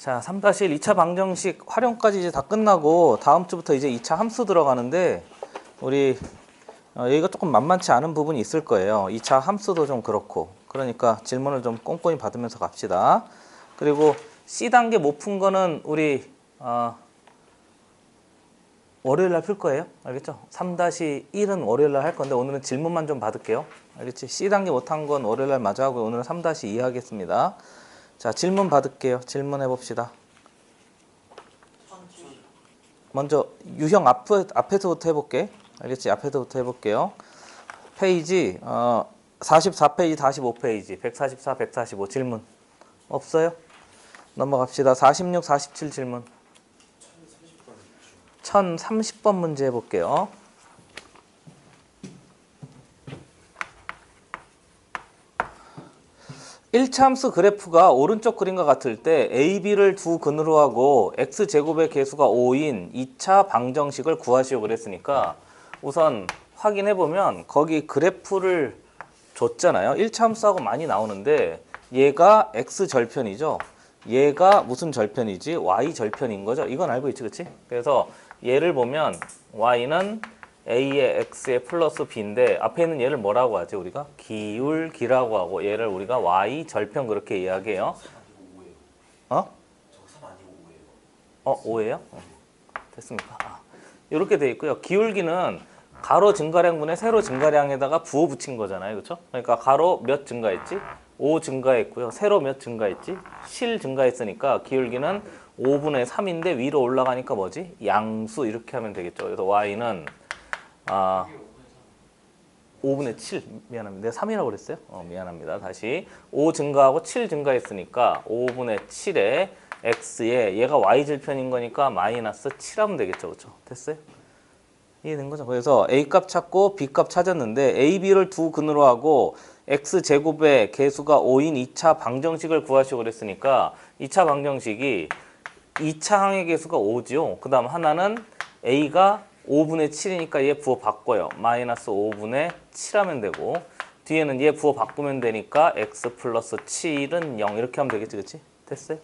자, 3-1 2차 방정식 활용까지 이제 다 끝나고 다음 주부터 이제 2차 함수 들어가는데 우리 여기가 조금 만만치 않은 부분이 있을 거예요. 2차 함수도 좀 그렇고. 그러니까 질문을 좀 꼼꼼히 받으면서 갑시다. 그리고 C단계 못 푼 거는 우리 월요일 날 풀 거예요. 알겠죠? 3-1은 월요일 날 할 건데 오늘은 질문만 좀 받을게요. 알겠지? C단계 못한 건 월요일 날 마저 하고 오늘은 3-2 하겠습니다. 자, 질문 받을게요. 질문해 봅시다. 먼저 유형 앞에서부터 해볼게. 알겠지? 앞에서부터 해볼게요. 페이지 44페이지, 45페이지, 144, 145 질문 없어요? 넘어갑시다. 46, 47 질문. 1030번 문제 해볼게요. 일차함수 그래프가 오른쪽 그림과 같을 때 A, B를 두 근으로 하고 X제곱의 개수가 5인 2차 방정식을 구하시오 그랬으니까 우선 확인해보면 거기 그래프를 줬잖아요. 1차함수하고 많이 나오는데 얘가 X절편이죠. 얘가 무슨 절편이지? Y절편인 거죠. 이건 알고 있지, 그치? 그래서 얘를 보면 Y는 A의 X의 플러스 B인데 앞에 있는 얘를 뭐라고 하지 우리가? 기울기라고 하고 얘를 우리가 Y절편 그렇게 이야기해요. 어? 5예요? 됐습니까? 이렇게 돼 있고요. 기울기는 가로 증가량분의 세로 증가량에다가 부호 붙인 거잖아요. 그렇죠? 그러니까 가로 몇 증가했지? 5 증가했고요. 세로 몇 증가했지? 7 증가했으니까 기울기는 5분의 3인데 위로 올라가니까 뭐지? 양수 이렇게 하면 되겠죠. 그래서 Y는 5분의 7 미안합니다. 내가 3이라고 그랬어요? 미안합니다. 다시 5 증가하고 7 증가했으니까 5분의 7에 X에 얘가 Y절편인 거니까 마이너스 7 하면 되겠죠. 그렇죠? 됐어요? 이해된 거죠? 그래서 A값 찾고 B값 찾았는데 A, B를 두 근으로 하고 X제곱의 개수가 5인 2차 방정식을 구하시오 그랬으니까 2차 방정식이 2차 항의 개수가 5죠. 그 다음 하나는 A가 5분의 7이니까 얘 부호 바꿔요. 마이너스 5분의 7 하면 되고 뒤에는 얘 부호 바꾸면 되니까 X 플러스 7은 0 이렇게 하면 되겠지. 그치? 됐어요?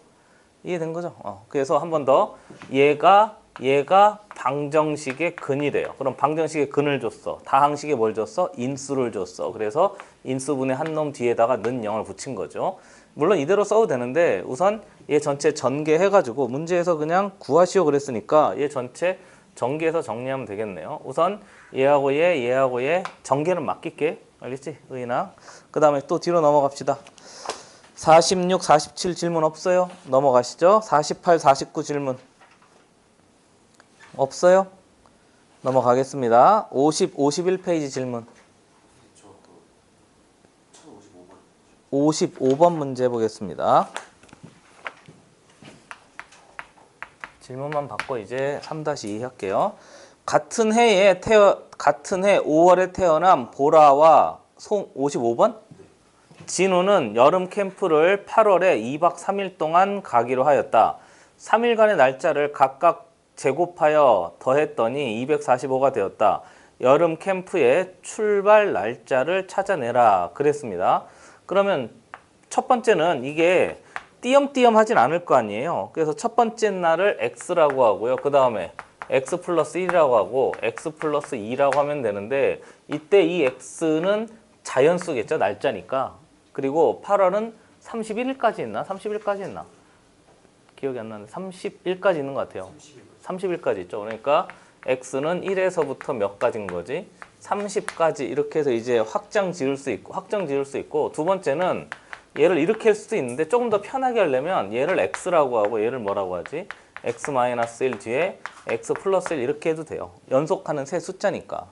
이해된 거죠? 그래서 한 번 더 얘가 방정식의 근이래요. 그럼 방정식의 근을 줬어. 다항식에 뭘 줬어? 인수를 줬어. 그래서 인수분의 한 놈 뒤에다가 는 0을 붙인 거죠. 물론 이대로 써도 되는데 우선 얘 전체 전개해가지고 문제에서 그냥 구하시오 그랬으니까 얘 전체 전개해서 정리하면 되겠네요. 우선 얘하고 얘하고 전개는 맡길게. 알겠지? 의인아. 그 다음에 또 뒤로 넘어갑시다. 46, 47 질문 없어요? 넘어가시죠. 48, 49 질문 없어요? 넘어가겠습니다. 50, 51페이지 질문 55번 문제 보겠습니다. 질문만 받고 이제 3-2 할게요. 같은 해 5월에 태어난 보라와 55번? 진우는 여름 캠프를 8월에 2박 3일 동안 가기로 하였다. 3일간의 날짜를 각각 제곱하여 더했더니 245가 되었다. 여름 캠프의 출발 날짜를 찾아내라 그랬습니다. 그러면 첫 번째는 이게 띄엄띄엄 하진 않을 거 아니에요. 그래서 첫 번째 날을 X라고 하고요. 그 다음에 X 플러스 1이라고 하고 X 플러스 2라고 하면 되는데 이때 이 X는 자연수겠죠. 날짜니까. 그리고 8월은 31일까지 있나? 30일까지 있나? 기억이 안 나는데 30일까지 있는 것 같아요. 30일까지 있죠. 그러니까 X는 1에서부터 몇 가지인 거지? 30까지 이렇게 해서 이제 확정 지을 수 있고 두 번째는 얘를 이렇게 할 수도 있는데 조금 더 편하게 하려면 얘를 X라고 하고 얘를 뭐라고 하지? X-1 뒤에 X 플러스 1 이렇게 해도 돼요. 연속하는 세 숫자니까.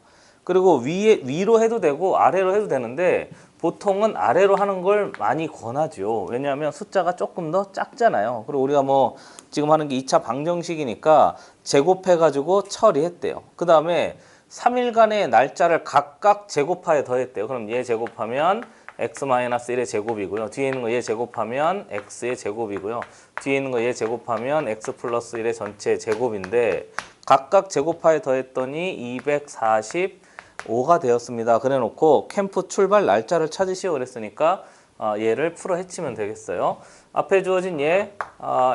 그리고 위로 해도 되고 아래로 해도 되는데 보통은 아래로 하는 걸 많이 권하죠. 왜냐하면 숫자가 조금 더 작잖아요. 그리고 우리가 뭐 지금 하는 게 2차 방정식이니까 제곱해가지고 처리했대요. 그 다음에 3일간의 날짜를 각각 제곱하여 더했대요. 그럼 얘 제곱하면 x-1의 제곱이고요. 뒤에 있는 거 얘 제곱하면 x의 제곱이고요. 뒤에 있는 거 얘 제곱하면 x 플러스 1의 전체 제곱인데 각각 제곱하여 더했더니 245가 되었습니다. 그래 놓고 캠프 출발 날짜를 찾으시오 그랬으니까 얘를 풀어 헤치면 되겠어요. 앞에 주어진 얘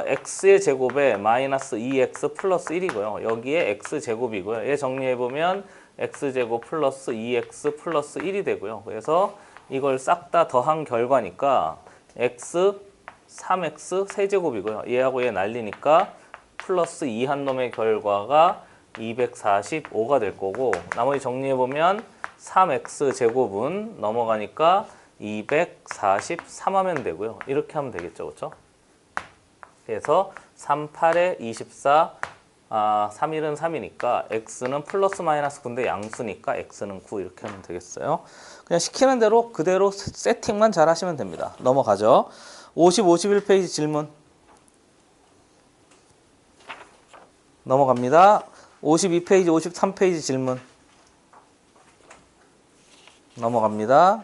x의 제곱에 마이너스 2x 플러스 1이고요. 여기에 x제곱이고요. 얘 정리해보면 x제곱 플러스 2x 플러스 1이 되고요. 그래서 이걸 싹 다 더한 결과니까 x 3x 세제곱이고요. 얘하고 얘 날리니까 플러스 2 한 놈의 결과가 245가 될 거고, 나머지 정리해보면 3x 제곱은 넘어가니까 243 하면 되고요. 이렇게 하면 되겠죠. 그렇죠? 그래서 3, 8에 24, 3일은 3이니까 x는 플러스 마이너스 9인데 양수니까 x는 9 이렇게 하면 되겠어요. 그냥 시키는 대로 그대로 세팅만 잘 하시면 됩니다. 넘어가죠. 50, 51페이지 질문. 넘어갑니다. 52페이지, 53페이지 질문. 넘어갑니다.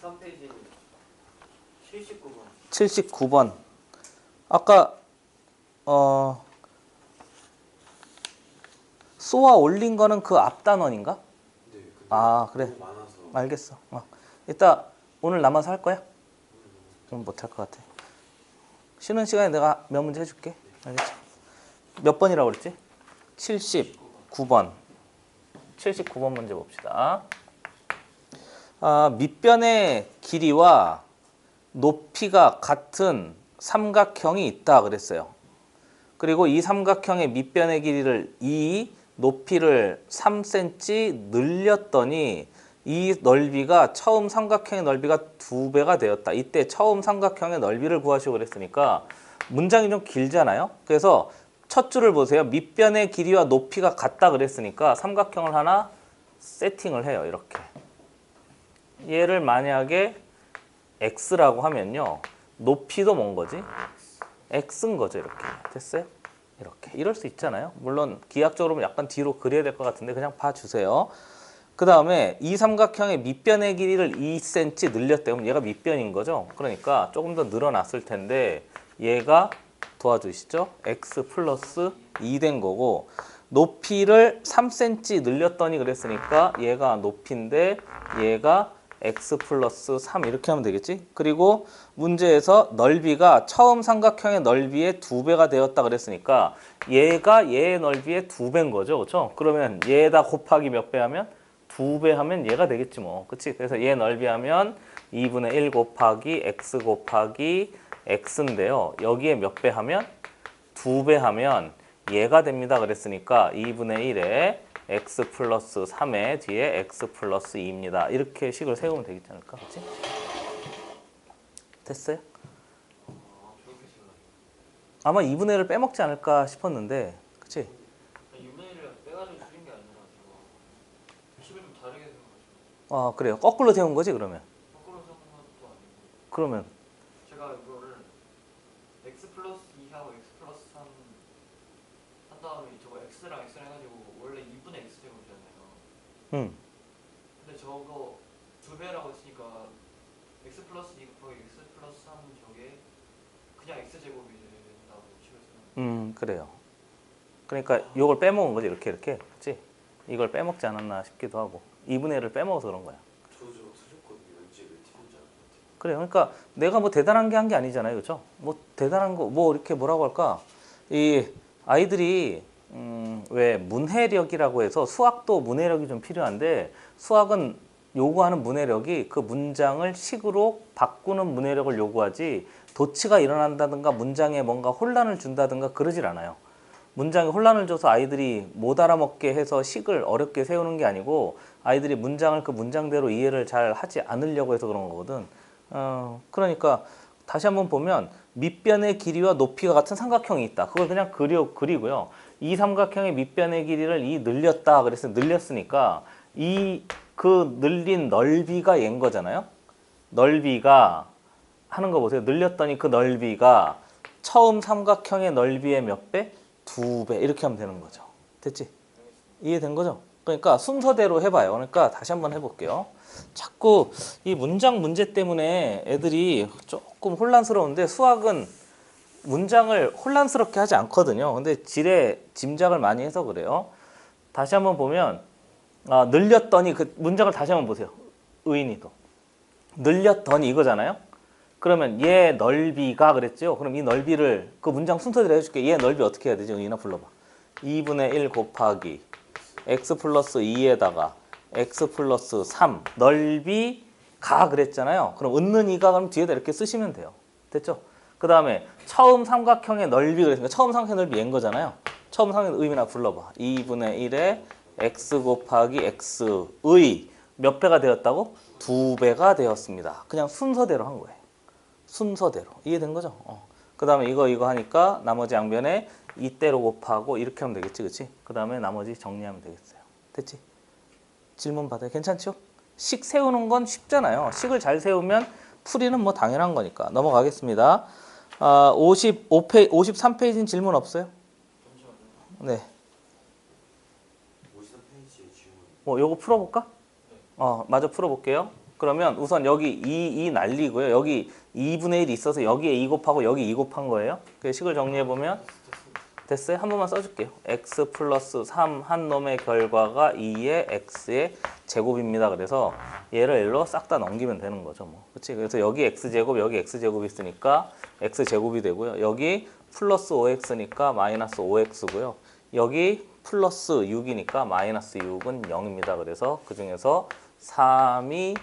53페이지 79번. 79번. 아까 쏘아 올린 거는 그 앞 단원인가? 네, 근데 그래. 너무 많아서 알겠어. 이따 오늘 남아서 할 거야? 좀 못할 것 같아. 쉬는 시간에 내가 몇 문제 해줄게. 알겠지? 몇 번이라고 그랬지? 79번. 79번 문제 봅시다. 밑변의 길이와 높이가 같은 삼각형이 있다 그랬어요. 그리고 이 삼각형의 밑변의 길이를 2, 높이를 3cm 늘렸더니 이 넓이가 처음 삼각형의 넓이가 2배가 되었다. 이때 처음 삼각형의 넓이를 구하시고 그랬으니까 문장이 좀 길잖아요. 그래서 첫 줄을 보세요. 밑변의 길이와 높이가 같다 그랬으니까 삼각형을 하나 세팅을 해요. 이렇게. 얘를 만약에 x라고 하면요. 높이도 뭔 거지? x인 거죠. 이렇게. 됐어요? 이렇게. 이럴 수 있잖아요. 물론 기하학적으로 약간 뒤로 그려야 될 것 같은데 그냥 봐주세요. 그 다음에 이 삼각형의 밑변의 길이를 2cm 늘렸대요. 그럼 얘가 밑변인 거죠. 그러니까 조금 더 늘어났을 텐데 얘가 도와주시죠. x 플러스 2 된 거고, 높이를 3cm 늘렸더니 그랬으니까 얘가 높이인데 얘가 x 플러스 3 이렇게 하면 되겠지. 그리고 문제에서 넓이가 처음 삼각형의 넓이의 2배가 되었다 그랬으니까 얘가 얘의 넓이의 2배인 거죠. 그렇죠? 그러면 얘에다 곱하기 몇 배 하면 2배 하면 얘가 되겠지 뭐. 그치? 그래서 얘 넓이 하면 2분의 1 곱하기 x 곱하기 x인데요. 여기에 몇 배 하면? 2배 하면 얘가 됩니다. 그랬으니까 2분의 1에 x 플러스 3의 뒤에 x 플러스 2입니다. 이렇게 식을 세우면 되겠지 않을까? 그치? 됐어요? 아마 2분의 1을 빼먹지 않을까 싶었는데, 그치? 6분의 1을 빼가지고 줄인 게 아니라 식을 좀 다르게 세워가지고. 그래요. 거꾸로 세운 거지, 그러면? 거꾸로 세운 것도 아니고. 그러면? 제가 이거를 x 플러스 2하고 x 플러스 3 한 다음에 저거 x랑 x랑 해가지고 원래 2분의 x 제곱이잖아요. 근데 저거 2배라고 했으니까 x 플러스 2 곱하기 x 플러스 3 저게 그냥 x 제곱이 된다고 치고 그래요. 그러니까 이걸 빼먹은 거지, 이렇게. 그치? 이걸 빼먹지 않았나 싶기도 하고. 2분의 1을 빼먹어서 그런 거야. 저도 저거 틀렸거든요. 왠지 왜 틀린지 알 것 같아요. 그래요. 그러니까 내가 뭐 대단한 게 한 게 아니잖아요. 그렇죠? 뭐 대단한 거 뭐 이렇게 뭐라고 할까? 이 아이들이 왜 문해력이라고 해서 수학도 문해력이 좀 필요한데 수학은 요구하는 문해력이 그 문장을 식으로 바꾸는 문해력을 요구하지 도치가 일어난다든가 문장에 뭔가 혼란을 준다든가 그러질 않아요. 문장에 혼란을 줘서 아이들이 못 알아먹게 해서 식을 어렵게 세우는 게 아니고 아이들이 문장을 그 문장대로 이해를 잘 하지 않으려고 해서 그런 거거든. 그러니까 다시 한번 보면 밑변의 길이와 높이가 같은 삼각형이 있다. 그걸 그냥 그리고요. 이 삼각형의 밑변의 길이를 늘렸다. 그래서 늘렸으니까 그 늘린 넓이가 얘인 거잖아요. 넓이가 하는 거 보세요. 늘렸더니 그 넓이가 처음 삼각형의 넓이의 몇 배? 2배. 이렇게 하면 되는 거죠. 됐지? 이해된 거죠? 그러니까 순서대로 해봐요. 그러니까 다시 한번 해볼게요. 자꾸 이 문장 문제 때문에 애들이 조금 혼란스러운데 수학은 문장을 혼란스럽게 하지 않거든요. 근데 지레 짐작을 많이 해서 그래요. 다시 한번 보면 늘렸더니 그 문장을 다시 한번 보세요. 의인이도. 늘렸더니 이거잖아요. 그러면 얘 넓이가 그랬죠. 그럼 이 넓이를 그 문장 순서대로 해줄게. 얘 넓이 어떻게 해야 되지? 은인아 불러봐. 2분의 1 곱하기 x 플러스 2에다가 x 플러스 3 넓이가 그랬잖아요. 그럼 은는 2가 그럼 뒤에다 이렇게 쓰시면 돼요. 됐죠? 그 다음에 처음 삼각형의 넓이 그랬으니까 처음 삼각형 넓이 얘인 거잖아요. 처음 삼각형 의미나 불러봐. 2분의 1에 x 곱하기 x의 몇 배가 되었다고? 2배가 되었습니다. 그냥 순서대로 한 거예요. 순서대로. 이해된 거죠? 그 다음에 이거 하니까 나머지 양변에 이대로 곱하고 이렇게 하면 되겠지, 그치? 그 다음에 나머지 정리하면 되겠어요. 됐지? 질문 받아요. 괜찮죠? 식 세우는 건 쉽잖아요. 식을 잘 세우면 풀이는 뭐 당연한 거니까. 넘어가겠습니다. 53페이지는 질문 없어요? 네. 53페이지의 질문. 요거 풀어볼까? 마저 풀어볼게요. 그러면 우선 여기 2 날리고요. 여기 2분의 1이 있어서 여기에 2 곱하고 여기 2 곱한 거예요. 그 식을 정리해보면 됐어요? 한 번만 써줄게요. x 플러스 3 한 놈의 결과가 2의 x의 제곱입니다. 그래서 얘를 일로 싹 다 넘기면 되는 거죠. 뭐. 그치? 그래서 여기 x제곱, 여기 x제곱이 있으니까 x제곱이 되고요. 여기 플러스 5x니까 마이너스 5x고요. 여기 플러스 6이니까 마이너스 6은 0입니다. 그래서 그 중에서 3이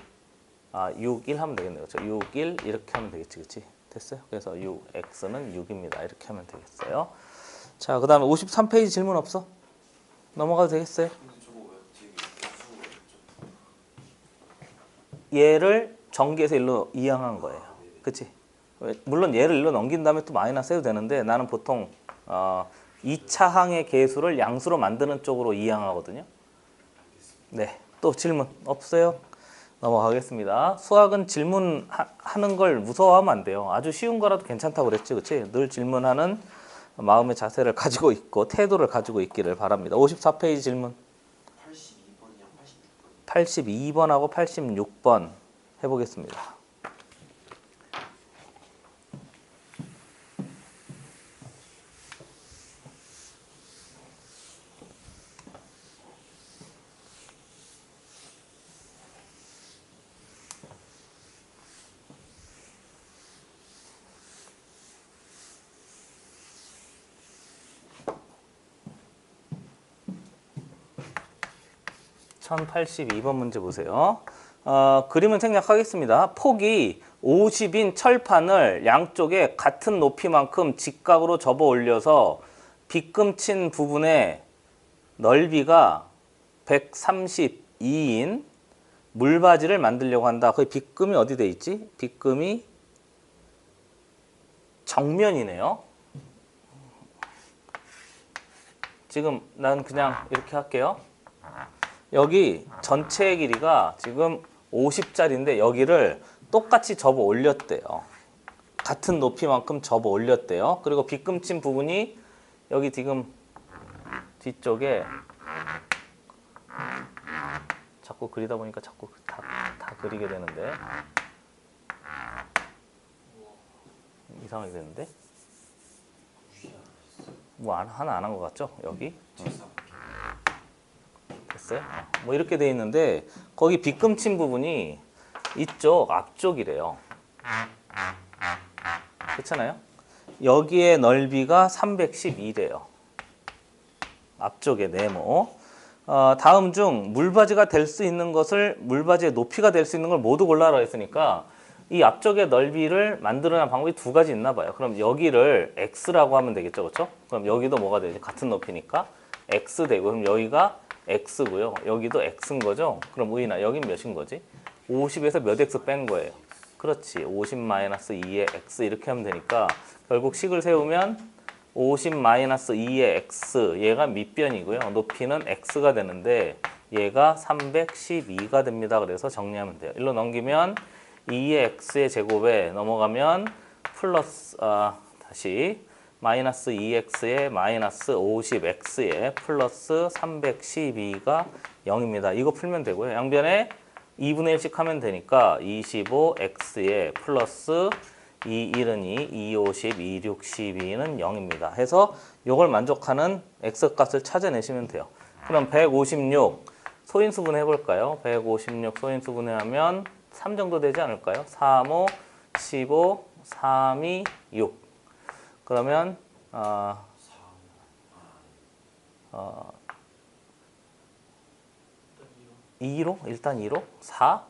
6, 1 하면 되겠네요. 그렇죠? 6, 1 이렇게 하면 되겠지. 그치? 됐어요? 그래서 x는 6입니다. 이렇게 하면 되겠어요. 자, 그 다음에 53페이지 질문 없어? 넘어가도 되겠어요? 근데 저거 왜 되게 무서워요? 얘를 전개해서 일로 이항한 거예요. 그치? 물론 얘를 일로 넘긴 다음에 또 마이너스 해도 되는데 나는 보통 2차 항의 계수를 양수로 만드는 쪽으로 이항하거든요. 네, 또 질문 없어요? 넘어가겠습니다. 수학은 질문하는 걸 무서워하면 안 돼요. 아주 쉬운 거라도 괜찮다고 그랬지, 그치? 늘 질문하는 마음의 자세를 가지고 있고 태도를 가지고 있기를 바랍니다. 54페이지 질문. 82번이랑 86번. 82번하고 86번 해보겠습니다. (1082번) 문제 보세요. 그림은 생략하겠습니다. 폭이 50인 철판을 양쪽에 같은 높이만큼 직각으로 접어 올려서 빗금친 부분의 넓이가 132인 물바지를 만들려고 한다. 그 빗금이 어디 돼 있지? 빗금이 정면이네요. 지금 난 그냥 이렇게 할게요. 여기 전체 길이가 지금 50짜리인데 여기를 똑같이 접어 올렸대요. 같은 높이만큼 접어 올렸대요. 그리고 빗금친 부분이 여기 지금 뒤쪽에 자꾸 그리다 보니까 자꾸 다 그리게 되는데 이상하게 되는데 뭐 하나 안 한 것 같죠? 여기 됐어요? 뭐 이렇게 돼 있는데 거기 빗금친 부분이 이쪽 앞쪽이래요. 그렇잖아요? 여기에 넓이가 312래요. 앞쪽에 네모. 다음 중 물바지가 될 수 있는 것을 물바지의 높이가 될 수 있는 걸 모두 골라라 했으니까 이 앞쪽의 넓이를 만들어내는 방법이 두 가지 있나 봐요. 그럼 여기를 x라고 하면 되겠죠, 그렇죠? 그럼 여기도 뭐가 되지? 같은 높이니까 x 되고 그럼 여기가 x고요. 여기도 x인 거죠. 그럼 우인아 여긴 몇인 거지? 50에서 몇 x 뺀 거예요. 그렇지. 50-2의 x 이렇게 하면 되니까 결국 식을 세우면 50-2의 x 얘가 밑변이고요. 높이는 x가 되는데 얘가 312가 됩니다. 그래서 정리하면 돼요. 일로 넘기면 2의 x의 제곱에 넘어가면 플러스 다시 마이너스 2x에 마이너스 50x에 플러스 312가 0입니다. 이거 풀면 되고요. 양변에 2분의 1씩 하면 되니까 25x에 플러스 2, 1은 2, 2, 50, 2, 6, 12는 0입니다. 해서 이걸 만족하는 x값을 찾아내시면 돼요. 그럼 156 소인수분해 해볼까요? 156 소인수분해하면 3 정도 되지 않을까요? 3, 5, 15, 3, 2, 6. 그러면 일단 2로? 일단 2로? 4?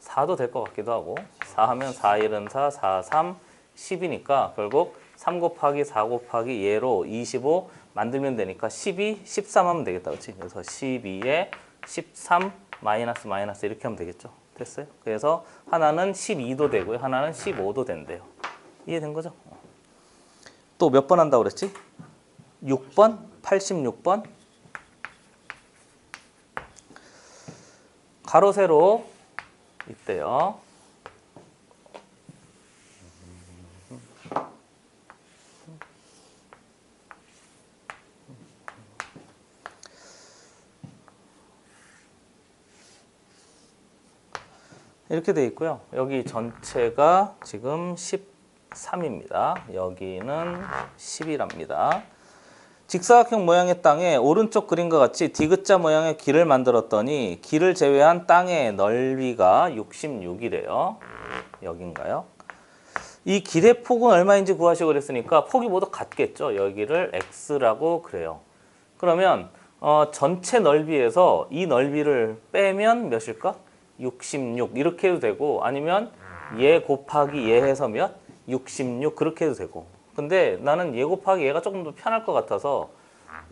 4도 될 것 같기도 하고 4 하면 4, 1은 4, 4, 3, 10이니까 결국 3 곱하기 4 곱하기 얘로 25 만들면 되니까 12, 13 하면 되겠다. 그렇지? 그래서 12에 13 마이너스 마이너스 이렇게 하면 되겠죠. 됐어요? 그래서 하나는 12도 되고요. 하나는 15도 된대요. 이해된 거죠? 또 몇 번 한다고 그랬지? 6번? 86번? 가로 세로 있대요. 이렇게 돼 있고요. 여기 전체가 지금 13입니다. 여기는 10이랍니다. 직사각형 모양의 땅에 오른쪽 그림과 같이 디귿자 모양의 길을 만들었더니 길을 제외한 땅의 넓이가 66이래요. 여긴가요? 이 길의 폭은 얼마인지 구하시고 그랬으니까 폭이 모두 같겠죠. 여기를 x라고 그래요. 그러면 전체 넓이에서 이 넓이를 빼면 몇일까? 66 이렇게 해도 되고 아니면 얘 곱하기 얘 해서 몇? 66 그렇게 해도 되고 근데 나는 얘 곱하기 얘가 조금 더 편할 것 같아서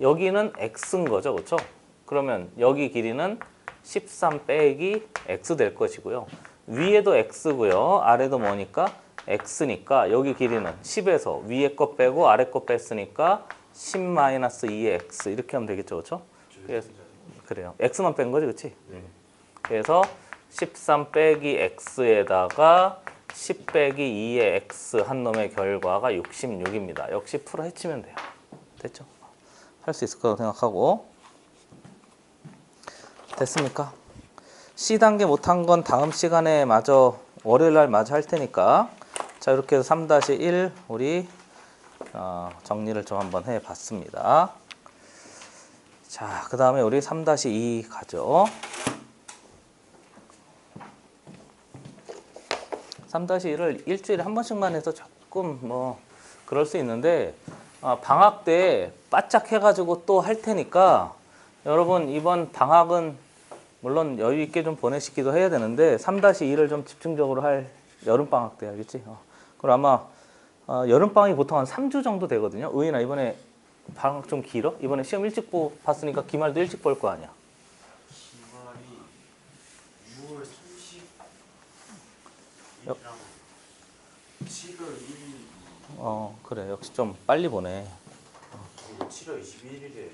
여기는 x인 거죠. 그렇죠? 그러면 여기 길이는 13 빼기 x 될 것이고요. 위에도 x고요. 아래도 뭐니까? x니까 여기 길이는 10에서 위에 거 빼고 아래 거 뺐으니까 10-2의 x 이렇게 하면 되겠죠. 그렇죠? 그래서 그래요. x만 뺀 거지. 그렇지? 그래서 13 빼기 x에다가 10 빼기 2의 x 한 놈의 결과가 66입니다. 역시 풀어 헤치면 돼요. 됐죠? 할 수 있을 거라고 생각하고 됐습니까? C단계 못한 건 다음 시간에 마저 월요일날 마저 할 테니까 자 이렇게 해서 3-1 우리 정리를 좀 한번 해봤습니다. 자 그 다음에 우리 3-2 가죠. 3-1을 일주일에 한 번씩만 해서 조금 뭐 그럴 수 있는데 방학 때 바짝 해가지고 또 할 테니까 여러분 이번 방학은 물론 여유 있게 좀 보내시기도 해야 되는데 3-2를 좀 집중적으로 할 여름 방학 때 알겠지? 그럼 아마 여름 방학이 보통 한 3주 정도 되거든요. 의인아 이번에 방학 좀 길어? 이번에 시험 일찍 봤으니까 기말도 일찍 볼 거 아니야? 기말이 6월 30일이랑 7월 1일. 그래 역시 좀 빨리 보내. 7월 21일에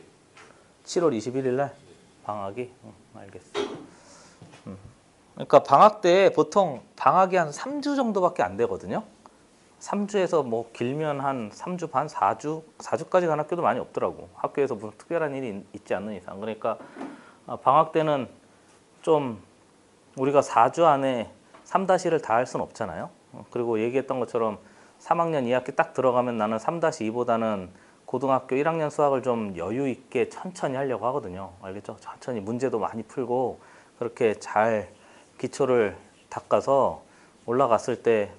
7월 21일 날 방학이? 알겠어. 그러니까 방학 때 보통 방학이 한 3주 정도밖에 안 되거든요. 3주에서 뭐 길면 한 3주 반, 4주까지 가는 학교도 많이 없더라고. 학교에서 무슨 특별한 일이 있지 않는 이상. 그러니까 방학 때는 좀 우리가 4주 안에 3-1을 다 할 수는 없잖아요. 그리고 얘기했던 것처럼 3학년 2학기 딱 들어가면 나는 3-2보다는 고등학교 1학년 수학을 좀 여유 있게 천천히 하려고 하거든요. 알겠죠? 천천히 문제도 많이 풀고 그렇게 잘 기초를 닦아서 올라갔을 때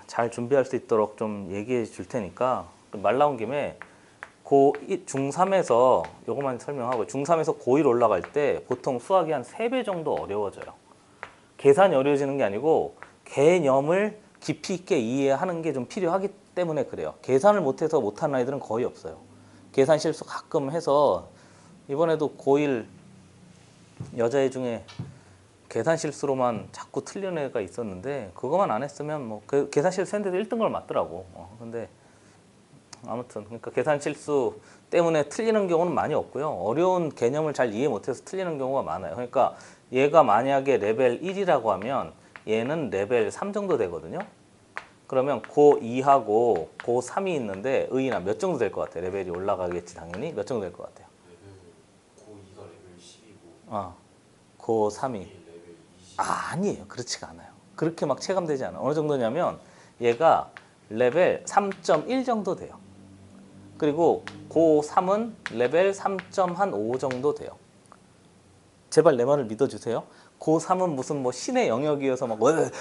잘 준비할 수 있도록 좀 얘기해 줄 테니까 말 나온 김에 중3에서 요것만 설명하고 중3에서 고1 올라갈 때 보통 수학이 한 3배 정도 어려워져요. 계산이 어려워지는 게 아니고 개념을 깊이 있게 이해하는 게 좀 필요하기 때문에 그래요. 계산을 못해서 못하는 아이들은 거의 없어요. 계산 실수 가끔 해서 이번에도 고1 여자애 중에 계산 실수로만 자꾸 틀리는 애가 있었는데 그거만 안 했으면 뭐 계산 실수했는데도 1등을 맞더라고. 근데 아무튼 그러니까 계산 실수 때문에 틀리는 경우는 많이 없고요. 어려운 개념을 잘 이해 못해서 틀리는 경우가 많아요. 그러니까 얘가 만약에 레벨 1이라고 하면 얘는 레벨 3 정도 되거든요. 그러면 고2하고 고3이 있는데 의인아 몇 정도 될 것 같아? 레벨이 올라가겠지 당연히. 몇 정도 될 것 같아요? 고2가 레벨 10이고 고3이 레벨 20. 아니에요. 그렇지가 않아요. 그렇게 막 체감되지 않아. 어느 정도냐면 얘가 레벨 3.1 정도 돼요. 그리고 고3은 레벨 3.5 정도 돼요. 제발 내 말을 믿어주세요. 고3은 무슨 뭐 신의 영역이어서 막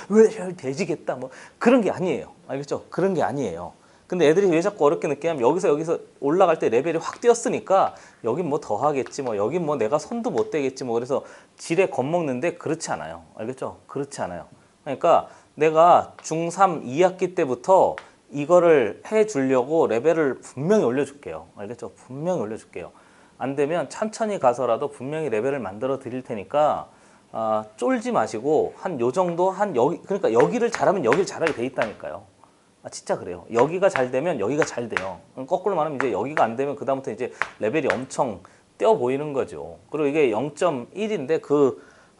왜 돼지겠다 뭐 그런 게 아니에요. 알겠죠? 그런 게 아니에요. 근데 애들이 왜 자꾸 어렵게 느끼냐면 여기서 올라갈 때 레벨이 확 뛰었으니까 여긴 뭐 더 하겠지 뭐 여긴 뭐 내가 손도 못 대겠지 뭐 그래서 지레 겁먹는데 그렇지 않아요. 알겠죠? 그렇지 않아요. 그러니까 내가 중3 2학기 때부터 이거를 해주려고 레벨을 분명히 올려줄게요. 알겠죠? 분명히 올려줄게요. 안 되면 천천히 가서라도 분명히 레벨을 만들어 드릴 테니까 쫄지 마시고 한 요 정도 한 여기 그러니까 여기를 잘하면 여기를 잘하게 돼 있다니까요. 진짜 그래요. 여기가 잘 되면 여기가 잘 돼요. 거꾸로 말하면 이제 여기가 안 되면 그다음부터 이제 레벨이 엄청 뛰어 보이는 거죠. 그리고 이게 0.1인데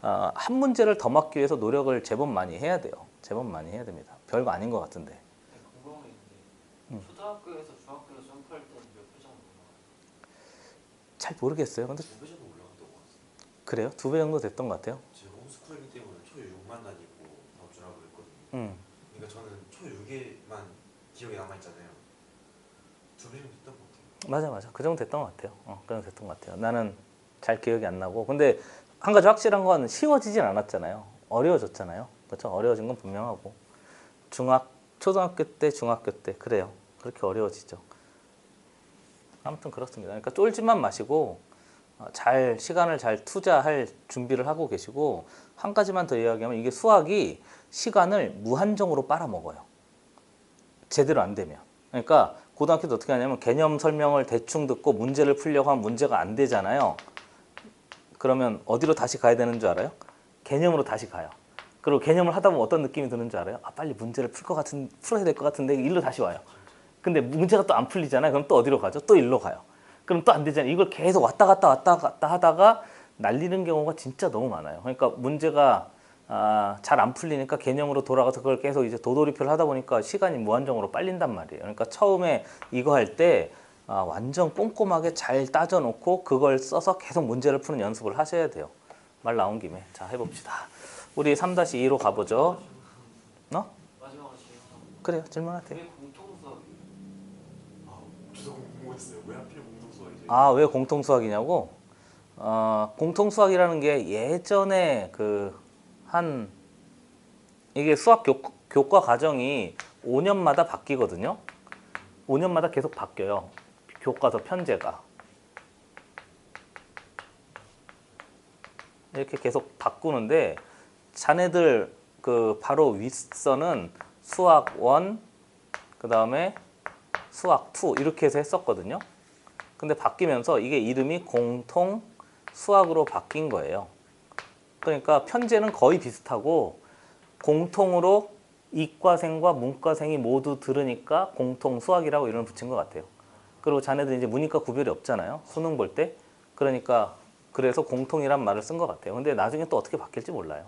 한 문제를 더 맞기 위해서 노력을 제법 많이 해야 돼요. 제법 많이 해야 됩니다. 별거 아닌 것 같은데. 네, 궁금한 게 있는데 초등학교에서 중학교로 점프할 때는 몇 배 정도 나와요? 잘 모르겠어요. 근데 2배 정도 올라갔던 것 같습니다. 그래요? 2배 정도 됐던 것 같아요. 제가 홈스쿨이기 때문에 초6만 다니고 다음 주라고 했거든요. 그러니까 저는 초6에만 기억에 남아있잖아요. 2배 정도 됐던 것 같아요. 맞아. 그 정도 됐던 것 같아요. 그 정도 됐던 것 같아요. 나는 잘 기억이 안 나고. 근데 한 가지 확실한 건 쉬워지진 않았잖아요. 어려워졌잖아요. 그렇죠? 어려워진 건 분명하고. 초등학교 때, 중학교 때 그래요. 그렇게 어려워지죠. 아무튼 그렇습니다. 그러니까 쫄지만 마시고 시간을 잘 투자할 준비를 하고 계시고 한 가지만 더 이야기하면 이게 수학이 시간을 무한정으로 빨아먹어요. 제대로 안 되면. 그러니까 고등학교 때 어떻게 하냐면 개념 설명을 대충 듣고 문제를 풀려고 하면 문제가 안 되잖아요. 그러면 어디로 다시 가야 되는 줄 알아요? 개념으로 다시 가요. 그리고 개념을 하다 보면 어떤 느낌이 드는 줄 알아요? 빨리 문제를 풀어야 될 것 같은데 일로 다시 와요. 근데 문제가 또 안 풀리잖아요. 그럼 또 어디로 가죠? 또 일로 가요. 그럼 또 안 되잖아요. 이걸 계속 왔다 갔다 하다가 날리는 경우가 진짜 너무 많아요. 그러니까 문제가 잘 안 풀리니까 개념으로 돌아가서 그걸 계속 이제 도돌이표를 하다 보니까 시간이 무한정으로 빨린단 말이에요. 그러니까 처음에 이거 할 때 완전 꼼꼼하게 잘 따져놓고 그걸 써서 계속 문제를 푸는 연습을 하셔야 돼요. 말 나온 김에 자 해봅시다. 우리 3-2로 가보죠. 마지막으로 질문. 그래요. 질문하세요. 왜 공통수학이에요? 저도 궁금했어요. 왜 하필 공동수학이죠? 왜 공통수학이냐고? 공통수학이라는 게 예전에 이게 수학 교과 과정이 5년마다 바뀌거든요. 5년마다 계속 바뀌어요. 교과서 편제가. 이렇게 계속 바꾸는데 자네들 바로 윗선은 수학 1, 그 다음에 수학 2 이렇게 해서 했었거든요. 근데 바뀌면서 이게 이름이 공통 수학으로 바뀐 거예요. 그러니까 편제는 거의 비슷하고 공통으로 이과생과 문과생이 모두 들으니까 공통 수학이라고 이름을 붙인 것 같아요. 그리고 자네들 이제 문이과 구별이 없잖아요. 수능 볼 때. 그러니까 그래서 공통이란 말을 쓴 것 같아요. 근데 나중에 또 어떻게 바뀔지 몰라요.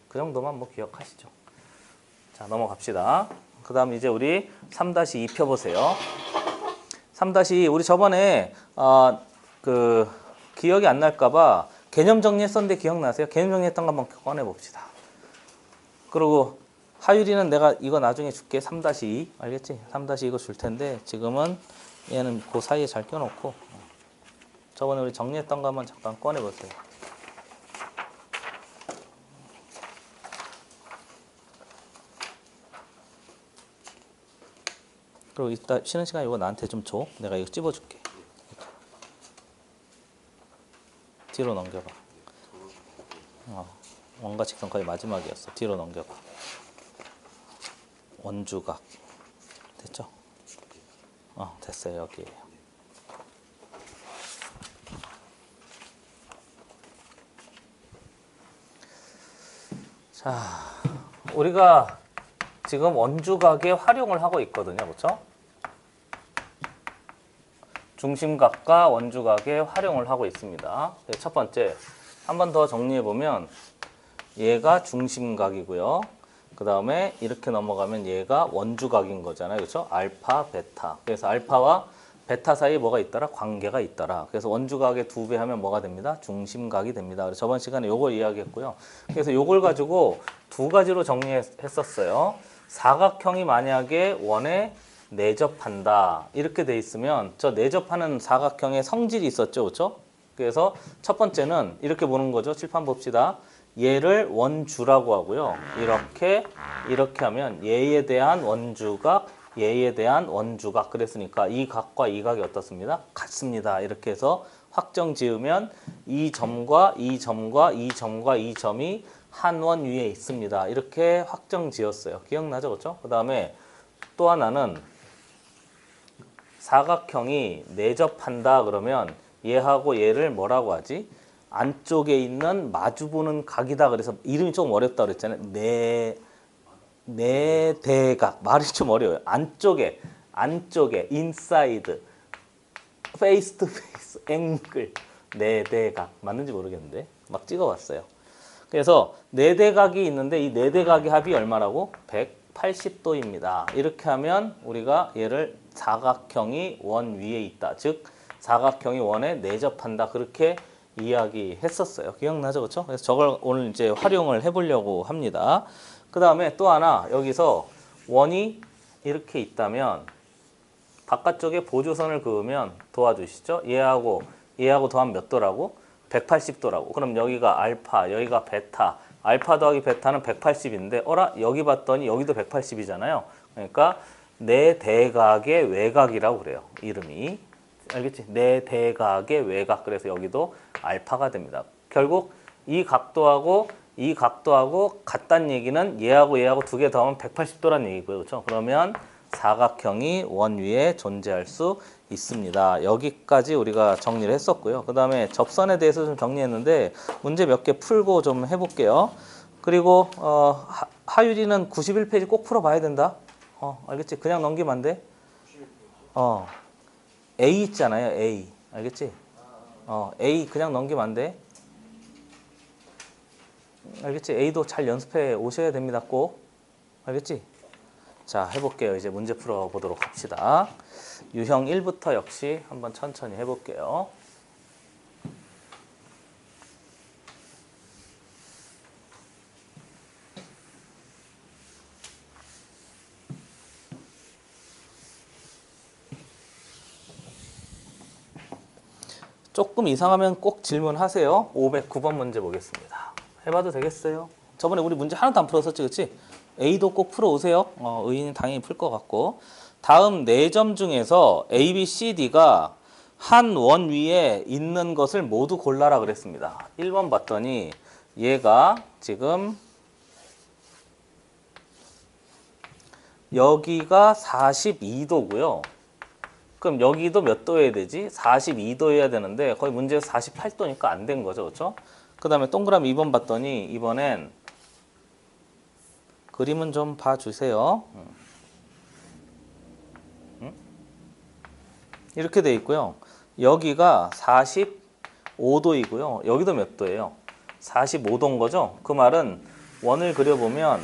그 정도만 기억하시죠. 자, 넘어갑시다. 그 다음 이제 우리 3-2 펴보세요. 3-2 우리 저번에 기억이 안 날까봐 개념 정리했었는데 기억나세요? 개념 정리했던 거 한번 꺼내봅시다. 그리고 하율이는 내가 이거 나중에 줄게. 3-2 알겠지? 3-2 이거 줄 텐데 지금은 얘는 그 사이에 잘 껴놓고 저번에 우리 정리했던 거 한번 잠깐 꺼내보세요. 그리고 이따 쉬는 시간 이거 나한테 좀 줘. 내가 이거 찝어줄게. 뒤로 넘겨봐. 원과 직선 거의 마지막이었어. 뒤로 넘겨봐. 원주각. 됐죠? 됐어요. 여기에요. 자, 우리가 지금 원주각의 활용을 하고 있거든요. 그렇죠? 중심각과 원주각의 활용을 하고 있습니다. 첫 번째, 한 번 더 정리해보면 얘가 중심각이고요. 그 다음에 이렇게 넘어가면 얘가 원주각인 거잖아요. 그렇죠? 알파, 베타. 그래서 알파와 베타 사이에 뭐가 있더라? 관계가 있더라. 그래서 원주각의 2배 하면 뭐가 됩니다? 중심각이 됩니다. 그래서 저번 시간에 요걸 이야기했고요. 그래서 요걸 가지고 두 가지로 정리했었어요. 사각형이 만약에 원에 내접한다. 이렇게 돼 있으면 저 내접하는 사각형의 성질이 있었죠. 그렇죠? 그래서 첫 번째는 이렇게 보는 거죠. 칠판 봅시다. 얘를 원주라고 하고요. 이렇게 하면 얘에 대한 원주각, 얘에 대한 원주각. 그랬으니까 이 각과 이 각이 어떻습니다? 같습니다. 이렇게 해서 확정 지으면 이 점과 이 점과 이 점과 이 점이 한 원 위에 있습니다. 이렇게 확정 지었어요. 기억나죠? 그렇죠? 그 다음에 또 하나는 사각형이 내접한다 그러면 얘하고 얘를 뭐라고 하지? 안쪽에 있는 마주보는 각이다. 그래서 이름이 좀 어렵다 그랬잖아요. 내대각. 말이 좀 어려워요. 안쪽에 인사이드, 페이스 투 페이스, 앵글, 내대각. 맞는지 모르겠는데 막 찍어봤어요. 그래서 네대각이 있는데 이 네대각의 합이 얼마라고? 180도입니다. 이렇게 하면 우리가 얘를 사각형이 원 위에 있다. 즉 사각형이 원에 내접한다. 그렇게 이야기했었어요. 기억나죠? 그렇죠? 그래서 저걸 오늘 이제 활용을 해보려고 합니다. 그 다음에 또 하나 여기서 원이 이렇게 있다면 바깥쪽에 보조선을 그으면 도와주시죠? 얘하고 더하면 몇 도라고? 180도라고. 그럼 여기가 알파, 여기가 베타. 알파 더하기 베타는 180인데 어라? 여기 봤더니 여기도 180이잖아요. 그러니까 내 대각의 외곽이라고 그래요. 이름이. 알겠지? 내 대각의 외곽. 그래서 여기도 알파가 됩니다. 결국 이 각도하고 이 각도하고 같다는 얘기는 얘하고 두 개 더하면 180도라는 얘기고요. 그렇죠? 그러면 사각형이 원 위에 존재할 수 있습니다. 여기까지 우리가 정리를 했었고요. 그 다음에 접선에 대해서 좀 정리했는데 문제 몇 개 풀고 좀 해볼게요. 그리고 하율이는 91페이지 꼭 풀어봐야 된다. 알겠지? 그냥 넘기면 안 돼. A 있잖아요. A. 알겠지? A 그냥 넘기면 안 돼. 알겠지? A도 잘 연습해 오셔야 됩니다. 꼭. 알겠지? 자, 해볼게요. 이제 문제 풀어보도록 합시다. 유형 1부터 역시 한번 천천히 해볼게요. 조금 이상하면 꼭 질문하세요. 509번 문제 보겠습니다. 해봐도 되겠어요? 저번에 우리 문제 하나도 안 풀었었지, 그치? A도 꼭 풀어오세요. 의인은 당연히 풀 것 같고. 다음 4점 중에서 A, B, C, D가 한 원 위에 있는 것을 모두 골라라 그랬습니다. 1번 봤더니 얘가 지금 여기가 42도고요. 그럼 여기도 몇 도여야 되지? 42도여야 되는데 거의 문제에서 48도니까 안 된 거죠. 그렇죠? 그 다음에 동그라미 2번 봤더니 이번엔 그림은 좀 봐주세요. 이렇게 돼 있고요. 여기가 45도이고요. 여기도 몇 도예요? 45도인 거죠? 그 말은 원을 그려보면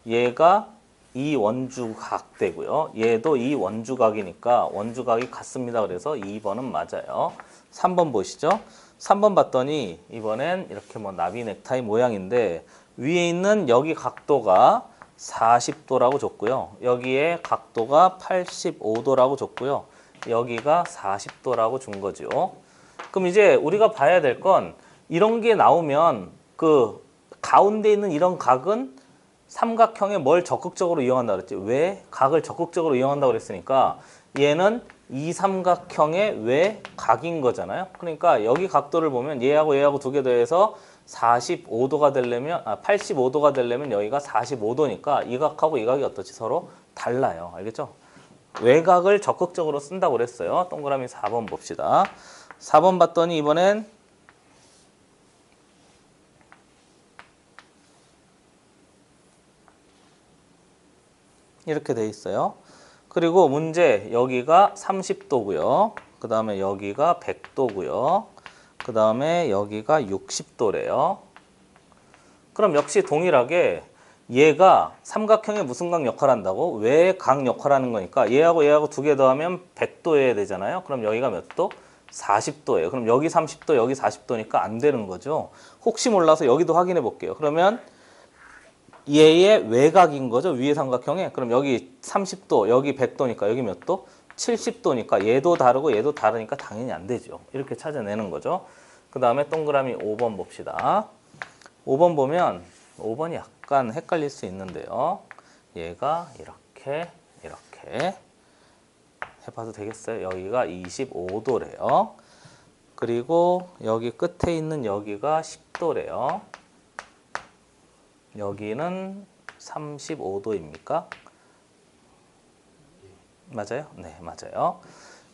얘가 이 원주각 되고요. 얘도 이 원주각이니까 원주각이 같습니다. 그래서 2번은 맞아요. 3번 보시죠. 3번 봤더니 이번엔 이렇게 뭐 나비 넥타이 모양인데 위에 있는 여기 각도가 40도라고 줬고요. 여기에 각도가 85도라고 줬고요. 여기가 40도라고 준 거죠. 그럼 이제 우리가 봐야 될 건 이런 게 나오면 그 가운데 있는 이런 각은 삼각형에 뭘 적극적으로 이용한다 그랬지? 왜? 각을 적극적으로 이용한다고 그랬으니까 얘는 이 삼각형의 왜 각인 거잖아요. 그러니까 여기 각도를 보면 얘하고 두 개 더해서 45도가 되려면 85도가 되려면 여기가 45도니까 이 각하고 이 각이 어떻지? 서로 달라요. 알겠죠? 외곽을 적극적으로 쓴다고 그랬어요. 동그라미 4번 봅시다. 4번 봤더니 이번엔 이렇게 돼 있어요. 그리고 문제 여기가 30도고요. 그 다음에 여기가 100도고요. 그 다음에 여기가 60도래요. 그럼 역시 동일하게 얘가 삼각형의 무슨 각 역할을 한다고? 외각 역할을 하는 거니까 얘하고 두 개 더하면 100도여야 되잖아요. 그럼 여기가 몇 도? 40도예요. 그럼 여기 30도, 여기 40도니까 안 되는 거죠. 혹시 몰라서 여기도 확인해 볼게요. 그러면 얘의 외곽인 거죠. 위의 삼각형에. 그럼 여기 30도, 여기 100도니까 여기 몇 도? 70도니까 얘도 다르고 얘도 다르니까 당연히 안 되죠. 이렇게 찾아내는 거죠. 그 다음에 동그라미 5번 봅시다. 5번 보면 5번이 약간 헷갈릴 수 있는데요. 얘가 이렇게 해봐도 되겠어요. 여기가 25도래요. 그리고 여기 끝에 있는 여기가 10도래요. 여기는 35도입니까? 맞아요? 네, 맞아요.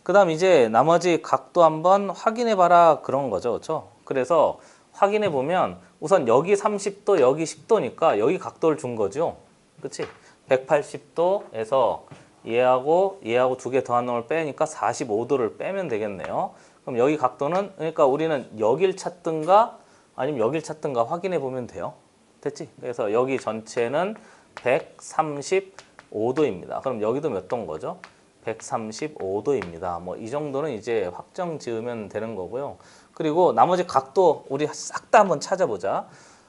그 다음 이제 나머지 각도 한번 확인해 봐라 그런 거죠. 그렇죠? 그래서 확인해 보면 우선 여기 30도, 여기 10도니까 여기 각도를 준 거죠. 그치? 180도에서 얘하고 두 개 더한 놈을 빼니까 45도를 빼면 되겠네요. 그럼 여기 각도는 그러니까 우리는 여길 찾든가 아니면 여길 찾든가 확인해 보면 돼요. 됐지? 그래서 여기 전체는 135도입니다. 그럼 여기도 몇 도인 거죠? 135도입니다. 뭐 이 정도는 이제 확정 지으면 되는 거고요. 그리고 나머지 각도 우리 싹 다 한번 찾아보자.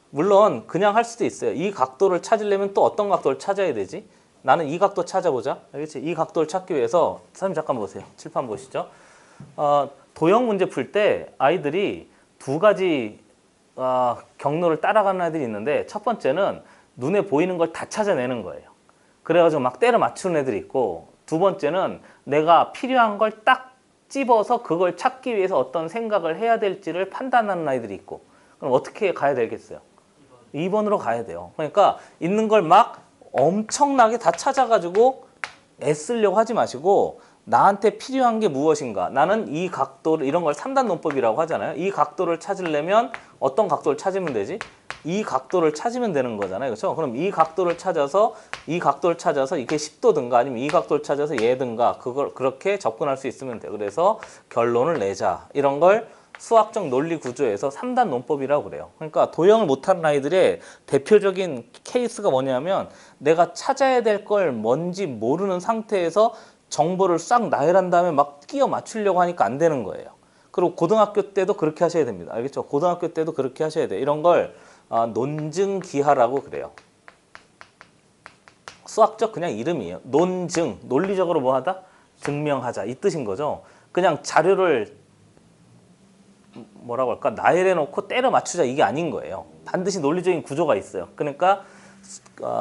물론 그냥 할 수도 있어요. 이 각도를 찾으려면 또 어떤 각도를 찾아야 되지? 나는 이 각도 찾아보자. 알겠지? 이 각도를 찾기 위해서 선생님 잠깐 보세요. 칠판 보시죠. 도형 문제 풀 때 아이들이 두 가지 경로를 따라가는 아이들이 있는데 첫 번째는 눈에 보이는 걸 다 찾아내는 거예요. 그래가지고 막 때려 맞추는 애들이 있고 두 번째는 내가 필요한 걸 딱 집어서 그걸 찾기 위해서 어떤 생각을 해야 될지를 판단하는 아이들이 있고 그럼 어떻게 가야 되겠어요? 2번으로 가야 돼요. 그러니까 있는 걸 막 엄청나게 다 찾아가지고 애쓰려고 하지 마시고 나한테 필요한 게 무엇인가? 나는 이 각도를 이런 걸 3단 논법이라고 하잖아요. 이 각도를 찾으려면 어떤 각도를 찾으면 되지? 이 각도를 찾으면 되는 거잖아요. 그렇죠? 그럼 이 각도를 찾아서 이게 10도든가 아니면 이 각도를 찾아서 얘든가 그걸 그렇게 접근할 수 있으면 돼요. 그래서 결론을 내자. 이런 걸 수학적 논리 구조에서 3단 논법이라고 그래요. 그러니까 도형을 못하는 아이들의 대표적인 케이스가 뭐냐면 내가 찾아야 될 걸 뭔지 모르는 상태에서 정보를 싹 나열한 다음에 막 끼워 맞추려고 하니까 안 되는 거예요. 그리고 고등학교 때도 그렇게 하셔야 됩니다. 알겠죠? 고등학교 때도 그렇게 하셔야 돼요. 이런 걸 논증기하라고 그래요. 수학적 그냥 이름이에요. 논증, 논리적으로 뭐 하다? 증명하자 이 뜻인 거죠. 그냥 자료를 뭐라고 할까? 나열해 놓고 때려 맞추자 이게 아닌 거예요. 반드시 논리적인 구조가 있어요. 그러니까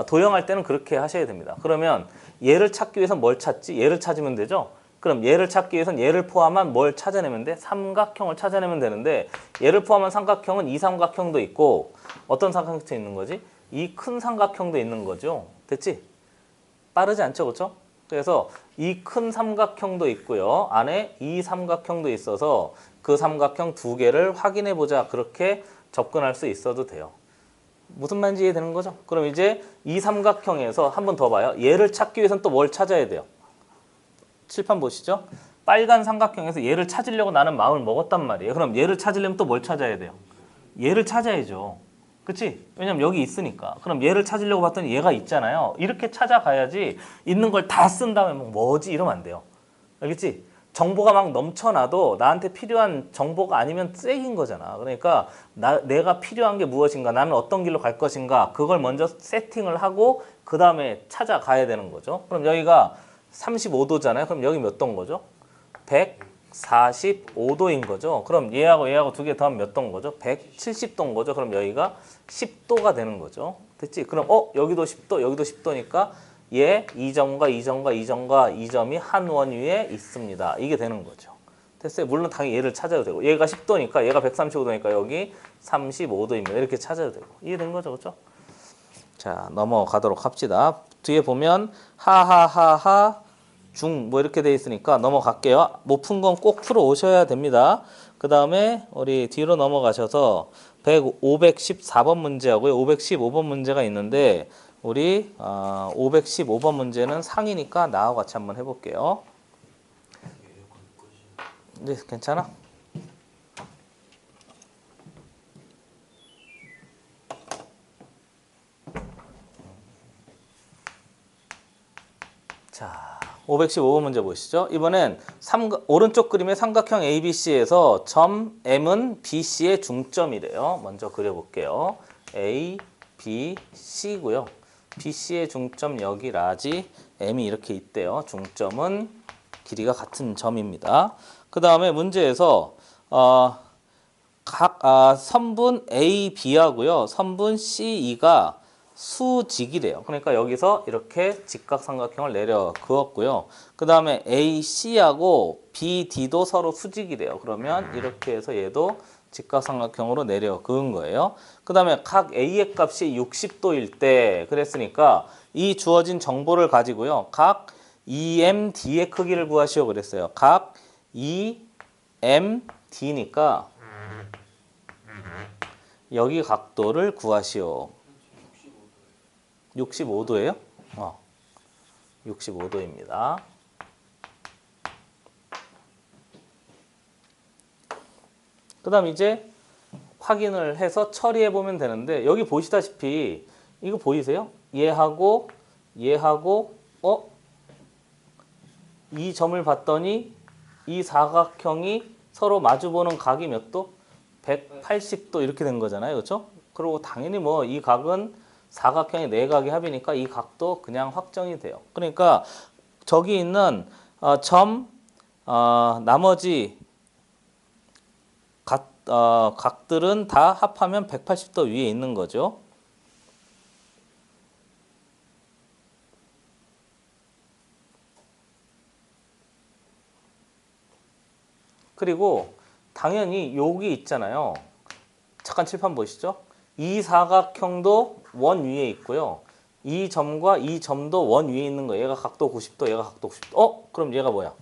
도형할 때는 그렇게 하셔야 됩니다. 그러면 얘를 찾기 위해서 뭘 찾지? 얘를 찾으면 되죠? 그럼 얘를 찾기 위해서는 얘를 포함한 뭘 찾아내면 돼? 삼각형을 찾아내면 되는데 얘를 포함한 삼각형은 이 삼각형도 있고 어떤 삼각형도 있는 거지? 이 큰 삼각형도 있는 거죠. 됐지? 빠르지 않죠? 그렇죠? 그래서 이 큰 삼각형도 있고요. 안에 이 삼각형도 있어서 그 삼각형 두 개를 확인해 보자. 그렇게 접근할 수 있어도 돼요. 무슨 말인지 이해되는 거죠? 그럼 이제 이 삼각형에서 한 번 더 봐요. 얘를 찾기 위해서는 또 뭘 찾아야 돼요? 칠판 보시죠. 빨간 삼각형에서 얘를 찾으려고 나는 마음을 먹었단 말이에요. 그럼 얘를 찾으려면 또 뭘 찾아야 돼요? 얘를 찾아야죠. 그치? 왜냐면 여기 있으니까. 그럼 얘를 찾으려고 봤더니 얘가 있잖아요. 이렇게 찾아가야지 있는 걸 다 쓴 다음에 뭐지? 이러면 안 돼요. 알겠지? 정보가 막 넘쳐나도 나한테 필요한 정보가 아니면 쓰레기인 거잖아. 그러니까 내가 필요한 게 무엇인가, 나는 어떤 길로 갈 것인가, 그걸 먼저 세팅을 하고 그 다음에 찾아가야 되는 거죠. 그럼 여기가 35도잖아요. 그럼 여기 몇 도인 거죠? 145도인 거죠. 그럼 얘하고 두 개 더하면 몇 도인 거죠? 170도인 거죠. 그럼 여기가 10도가 되는 거죠. 됐지? 그럼 여기도 10도, 여기도 10도니까 얘 이 점과 이 점과 이 점과 이 점이 한 원 위에 있습니다. 이게 되는 거죠. 됐어요? 물론 당연히 얘를 찾아도 되고 얘가 10도니까 얘가 135도니까 여기 35도입니다. 이렇게 찾아도 되고 이해된 거죠. 그렇죠? 자, 넘어가도록 합시다. 뒤에 보면 하하하하 중 뭐 이렇게 돼 있으니까 넘어갈게요. 못 푼 건 꼭 풀어 오셔야 됩니다. 그 다음에 우리 뒤로 넘어가셔서 514번 문제하고요. 515번 문제가 있는데 우리 515번 문제는 상이니까 나와 같이 한번 해볼게요. 네, 괜찮아? 자, 515번 문제 보시죠. 이번엔 오른쪽 그림의 삼각형 ABC에서 점 M은 BC의 중점이래요. 먼저 그려볼게요. A, B, C고요. BC의 중점 여기 라지, M이 이렇게 있대요. 중점은 길이가 같은 점입니다. 그 다음에 문제에서 선분 A, B하고요. 선분 C, E가 수직이래요. 그러니까 여기서 이렇게 직각삼각형을 내려 그었고요. 그 다음에 A, C하고 B, D도 서로 수직이래요. 그러면 이렇게 해서 얘도 직각삼각형으로 내려 그은 거예요. 그 다음에 각 A의 값이 60도일 때 그랬으니까 이 주어진 정보를 가지고요. 각 EMD의 크기를 구하시오 그랬어요. 각 EMD니까 여기 각도를 구하시오. 65도예요? 65도입니다. 그 다음 이제 확인을 해서 처리해 보면 되는데 여기 보시다시피 이거 보이세요? 얘하고 이 점을 봤더니 이 사각형이 서로 마주보는 각이 몇 도? 180도 이렇게 된 거잖아요. 그렇죠? 그리고 당연히 뭐 이 각은 사각형의 네 각의 합이니까 이 각도 그냥 확정이 돼요. 그러니까 저기 있는 나머지 각들은 다 합하면 180도 위에 있는 거죠. 그리고 당연히 여기 있잖아요. 잠깐 칠판 보시죠. 이 사각형도 원 위에 있고요. 이 점과 이 점도 원 위에 있는 거예요. 얘가 각도 90도, 얘가 각도 90도. 그럼 얘가 뭐야?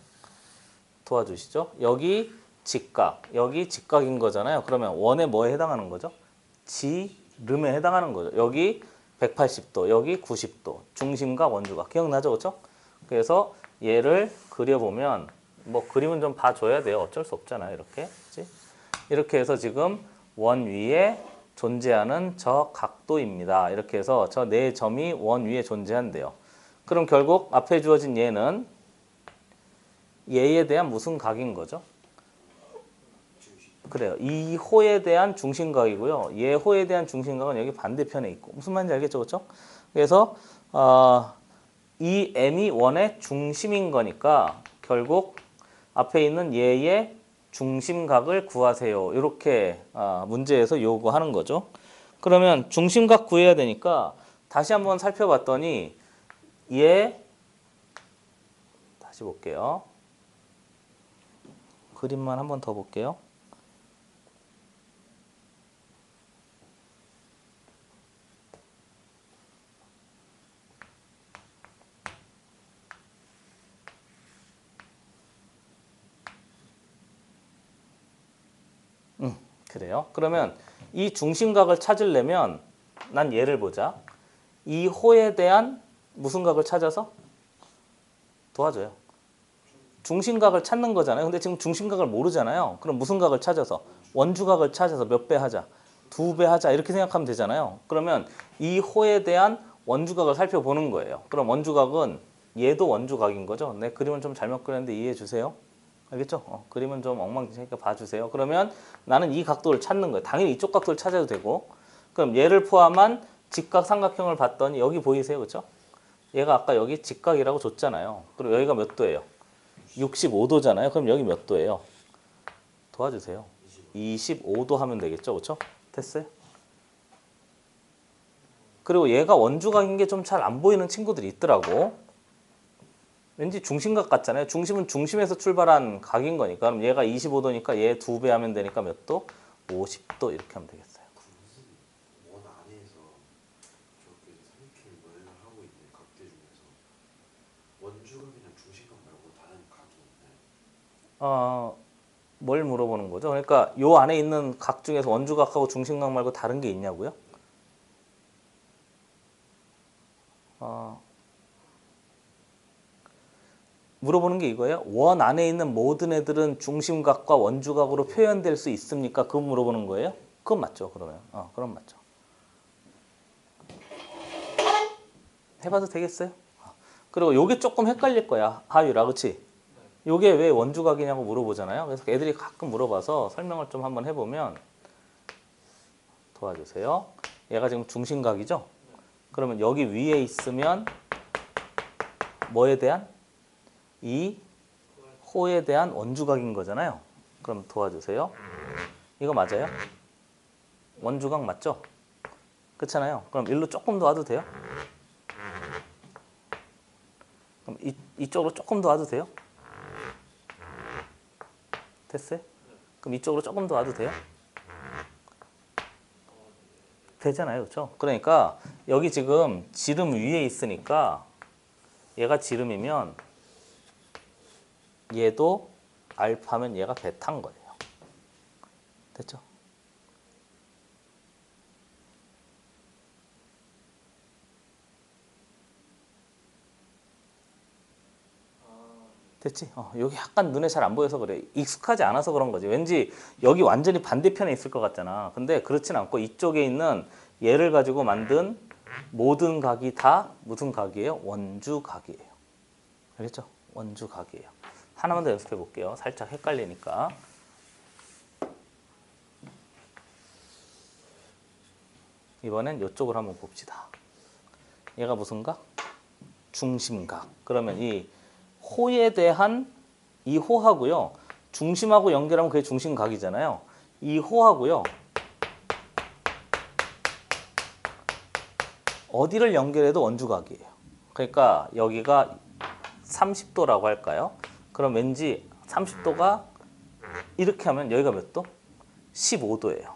도와주시죠. 여기 직각, 여기 직각인 거잖아요. 그러면 원의 뭐에 해당하는 거죠? 지름에 해당하는 거죠. 여기 180도, 여기 90도. 중심각, 원주각. 기억나죠? 그렇죠? 그래서 얘를 그려보면 뭐 그림은 좀 봐줘야 돼요. 어쩔 수 없잖아요. 이렇게. 그치? 이렇게 해서 지금 원 위에 존재하는 저 각도입니다. 이렇게 해서 저 네 점이 원 위에 존재한대요. 그럼 결국 앞에 주어진 얘는 얘에 대한 무슨 각인 거죠? 그래요. 이 호에 대한 중심각이고요. 얘 호에 대한 중심각은 여기 반대편에 있고. 무슨 말인지 알겠죠? 그렇죠? 그래서 이 M이 원의 중심인 거니까 결국 앞에 있는 얘의 중심각을 구하세요. 이렇게 문제에서 요구하는 거죠. 그러면 중심각 구해야 되니까 다시 한번 살펴봤더니 얘 다시 볼게요. 그림만 한번 더 볼게요. 그래요. 그러면 이 중심각을 찾으려면 난 얘를 보자. 이 호에 대한 무슨 각을 찾아서 도와줘요. 중심각을 찾는 거잖아요. 근데 지금 중심각을 모르잖아요. 그럼 무슨 각을 찾아서 원주각을 찾아서 몇 배 하자. 2배 하자. 이렇게 생각하면 되잖아요. 그러면 이 호에 대한 원주각을 살펴보는 거예요. 그럼 원주각은 얘도 원주각인 거죠. 내 그림을 좀 잘못 그렸는데 이해해 주세요. 알겠죠? 그림은 좀 엉망진창이니까 봐주세요. 그러면 나는 이 각도를 찾는 거예요. 당연히 이쪽 각도를 찾아도 되고. 그럼 얘를 포함한 직각 삼각형을 봤더니 여기 보이세요? 그렇죠? 얘가 아까 여기 직각이라고 줬잖아요. 그리고 여기가 몇 도예요? 65도잖아요. 그럼 여기 몇 도예요? 도와주세요. 25도 하면 되겠죠? 그렇죠? 됐어요? 그리고 얘가 원주각인 게 좀 잘 안 보이는 친구들이 있더라고. 왠지 중심각 같잖아요. 중심은 중심에서 출발한 각인 거니까. 그럼 얘가 25도니까 얘 2배 하면 되니까 몇 도? 50도 이렇게 하면 되겠어요. 원 안에서 저렇게 삼각형을 모양을 하고 있는 각들 중에서 원주각이랑 중심각 말고 다른 각이 있나요? 뭘 물어보는 거죠? 그러니까 요 안에 있는 각 중에서 원주각하고 중심각 말고 다른 게 있냐고요? 물어보는 게 이거예요. 원 안에 있는 모든 애들은 중심각과 원주각으로 표현될 수 있습니까? 그거 물어보는 거예요? 그건 맞죠. 그러면 그럼 맞죠. 해봐도 되겠어요? 그리고 요게 조금 헷갈릴 거야. 하유라, 그렇지? 요게 왜 원주각이냐고 물어보잖아요. 그래서 애들이 가끔 물어봐서 설명을 좀 한번 해보면 도와주세요. 얘가 지금 중심각이죠? 그러면 여기 위에 있으면 뭐에 대한? 이 호에 대한 원주각인 거잖아요. 그럼 도와주세요. 이거 맞아요? 원주각 맞죠? 그렇잖아요. 그럼 일로 조금 더 와도 돼요? 그럼 이쪽으로 조금 더 와도 돼요? 됐어요? 그럼 이쪽으로 조금 더 와도 돼요? 되잖아요. 그렇죠? 그러니까 여기 지금 지름 위에 있으니까 얘가 지름이면 얘도 알파면 얘가 베타인 거예요. 됐죠? 됐지? 여기 약간 눈에 잘 안 보여서 그래. 익숙하지 않아서 그런 거지. 왠지 여기 완전히 반대편에 있을 것 같잖아. 근데 그렇진 않고 이쪽에 있는 얘를 가지고 만든 모든 각이 다 무슨 각이에요? 원주각이에요. 알겠죠? 원주각이에요. 하나만 더 연습해 볼게요. 살짝 헷갈리니까. 이번엔 이쪽을 한번 봅시다. 얘가 무슨 각? 중심각. 그러면 이 호에 대한 이 호하고요. 중심하고 연결하면 그게 중심각이잖아요. 이 호하고요. 어디를 연결해도 원주각이에요. 그러니까 여기가 30도라고 할까요? 그럼 왠지 30도가 이렇게 하면 여기가 몇 도? 15도예요.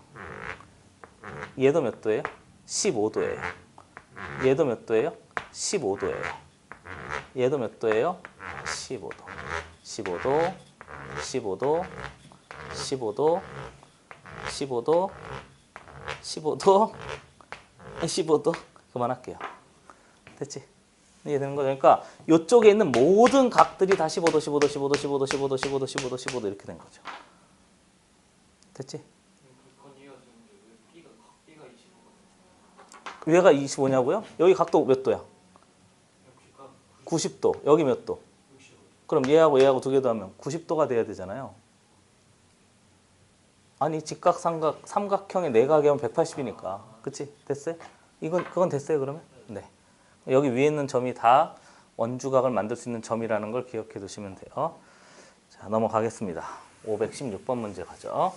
얘도 몇 도예요? 15도예요. 얘도 몇 도예요? 15도예요. 얘도 몇 도예요? 15도. 15도, 15도, 15도, 15도, 15도, 15도. 그만할게요. 됐지? 이해되는 거죠? 그러니까 이쪽에 있는 모든 각들이 다 15도, 15도, 15도, 15도, 15도, 15도, 15도, 15도 이렇게 된 거죠. 됐지? 그건 이해가 되는데 왜 B가 25거든요? 얘가 25냐고요? 여기 각도 몇 도야? B가 90도. 여기 몇 도? 65. 그럼 얘하고 얘하고 두 개 더하면 90도가 돼야 되잖아요. 아니 직각, 삼각형의 내각이 하면 180이니까. 그치? 됐어요? 그건 됐어요 그러면? 네. 여기 위에 있는 점이 다 원주각을 만들 수 있는 점이라는 걸 기억해 두시면 돼요. 자, 넘어가겠습니다. 516번 문제 가죠.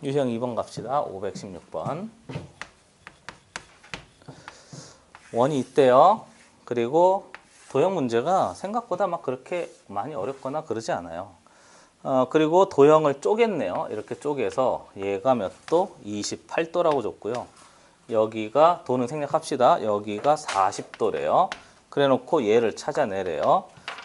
유형 2번 갑시다. 516번. 원이 있대요. 그리고 도형 문제가 생각보다 막 그렇게 많이 어렵거나 그러지 않아요. 그리고 도형을 쪼갰네요. 이렇게 쪼개서 얘가 몇 도? 28도라고 줬고요. 여기가 도는 생략합시다. 여기가 40도래요. 그래 놓고 얘를 찾아내래요.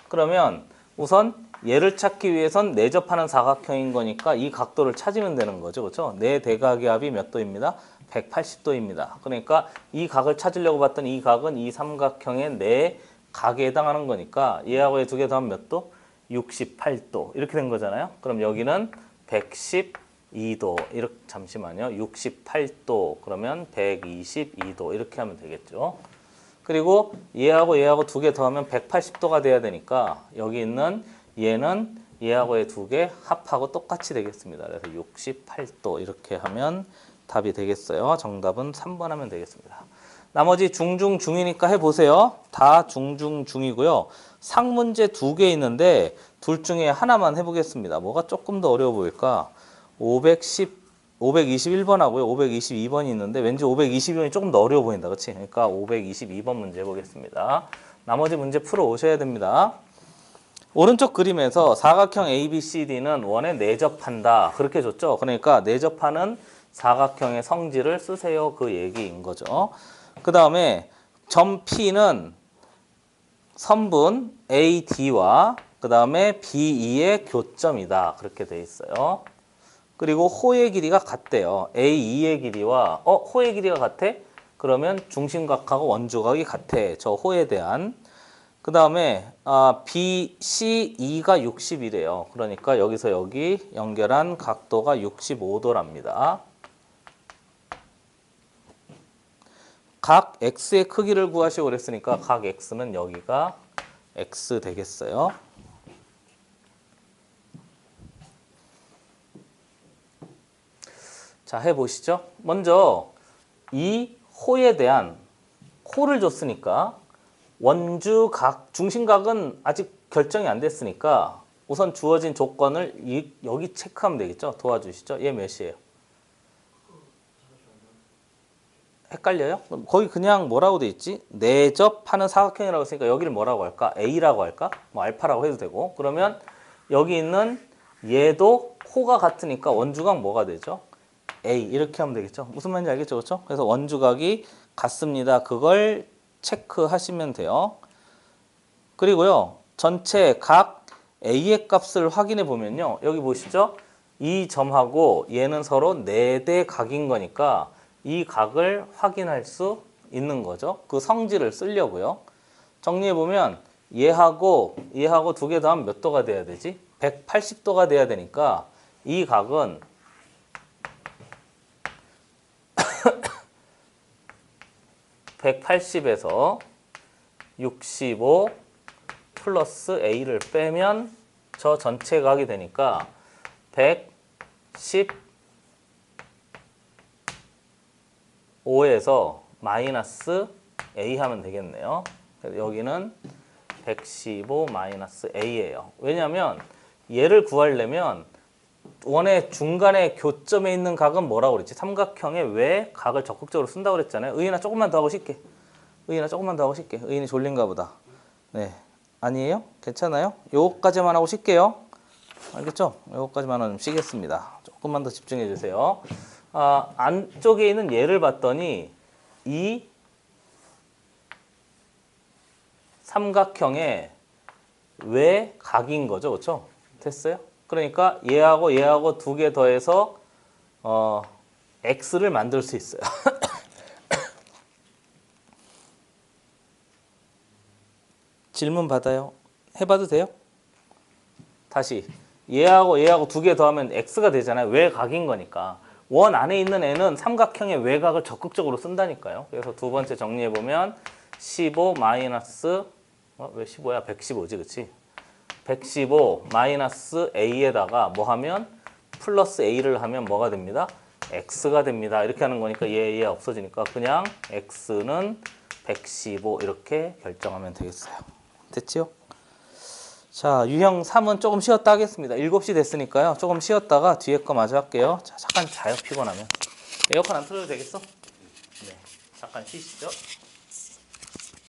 그러면 우선 얘를 찾기 위해선 내접하는 사각형인 거니까 이 각도를 찾으면 되는 거죠. 그렇죠? 내 대각의 합이 몇 도입니다? 180도입니다. 그러니까 이 각을 찾으려고 봤더니 이 각은 이 삼각형의 내 각에 해당하는 거니까 얘하고 얘 두 개 더하면 몇 도? 68도. 이렇게 된 거잖아요. 그럼 여기는 112도. 이렇게 잠시만요. 68도. 그러면 122도. 이렇게 하면 되겠죠. 그리고 얘하고 얘하고 두 개 더하면 180도가 돼야 되니까 여기 있는 얘는 얘하고 얘 두 개 합하고 똑같이 되겠습니다. 그래서 68도 이렇게 하면 답이 되겠어요. 정답은 3번 하면 되겠습니다. 나머지 중중 중이니까 해보세요. 다 중중 중이고요. 상문제 두 개 있는데 둘 중에 하나만 해보겠습니다. 뭐가 조금 더 어려워 보일까? 521번하고요. 522번이 있는데 왠지 522번이 조금 더 어려워 보인다. 그렇지? 그러니까 522번 문제 해보겠습니다. 나머지 문제 풀어 오셔야 됩니다. 오른쪽 그림에서 사각형 ABCD는 원에 내접한다. 그렇게 줬죠. 그러니까 내접하는 사각형의 성질을 쓰세요. 그 얘기인 거죠. 그 다음에 점 P는 선분 AD와 그 다음에 BE의 교점이다. 그렇게 돼 있어요. 그리고 호의 길이가 같대요. AE의 길이와 호의 길이가 같아? 그러면 중심각하고 원주각이 같아. 저 호에 대한. 그 다음에 BCE가 60이래요. 그러니까 여기서 여기 연결한 각도가 65도랍니다. 각 x의 크기를 구하시고 그랬으니까 각 x는 여기가 x 되겠어요. 자, 해보시죠. 먼저 이 호에 대한 호를 줬으니까 원주각, 중심각은 아직 결정이 안 됐으니까 우선 주어진 조건을 여기 체크하면 되겠죠. 도와주시죠. 얘 몇이에요? 헷갈려요? 거기 그냥 뭐라고 돼 있지? 내접하는 사각형이라고 했으니까 여기를 뭐라고 할까? A라고 할까? 뭐 알파라고 해도 되고. 그러면 여기 있는 얘도 호가 같으니까 원주각 뭐가 되죠? A 이렇게 하면 되겠죠. 무슨 말인지 알겠죠? 그렇죠? 그래서 원주각이 같습니다. 그걸 체크하시면 돼요. 그리고요. 전체 각 A의 값을 확인해 보면요. 여기 보시죠. 이 점하고 얘는 서로 4대 각인 거니까 이 각을 확인할 수 있는 거죠. 그 성질을 쓰려고요. 정리해 보면 얘하고 두 개 더하면 몇 도가 돼야 되지? 180도가 돼야 되니까 이 각은 180에서 65 플러스 A를 빼면 저 전체 각이 되니까 115에서 마이너스 A 하면 되겠네요. 그래서 여기는 115 마이너스 A예요. 왜냐하면 얘를 구하려면 원의 중간에 교점에 있는 각은 뭐라고 그랬지? 삼각형에 왜 각을 적극적으로 쓴다고 그랬잖아요. 의인아 조금만 더 하고 쉽게. 의인이 졸린가 보다. 네. 아니에요? 괜찮아요? 요거까지만 하고 쉴게요. 알겠죠? 요거까지만 하면 쉬겠습니다. 조금만 더 집중해 주세요. 안쪽에 있는 얘를 봤더니 이 삼각형의 왜 각인 거죠. 그렇죠? 됐어요? 그러니까 얘하고 두 개 더해서 x를 만들 수 있어요. 질문 받아요. 해봐도 돼요? 다시 얘하고 두 개 더하면 x가 되잖아요. 외각인 거니까. 원 안에 있는 애는 삼각형의 외각을 적극적으로 쓴다니까요. 그래서 두 번째 정리해보면 15 마이너스 왜 15야? 115지 그치? 115 마이너스 a에다가 뭐 하면 플러스 a를 하면 뭐가 됩니다? x가 됩니다. 이렇게 하는 거니까 얘 없어지니까 그냥 x는 115 이렇게 결정하면 되겠어요. 됐지요? 자, 유형 3은 조금 쉬었다 하겠습니다. 7시 됐으니까요. 조금 쉬었다가 뒤에 거 마저 할게요. 자, 잠깐 자요, 피곤하면. 에어컨 안 틀어도 되겠어? 네, 잠깐 쉬시죠.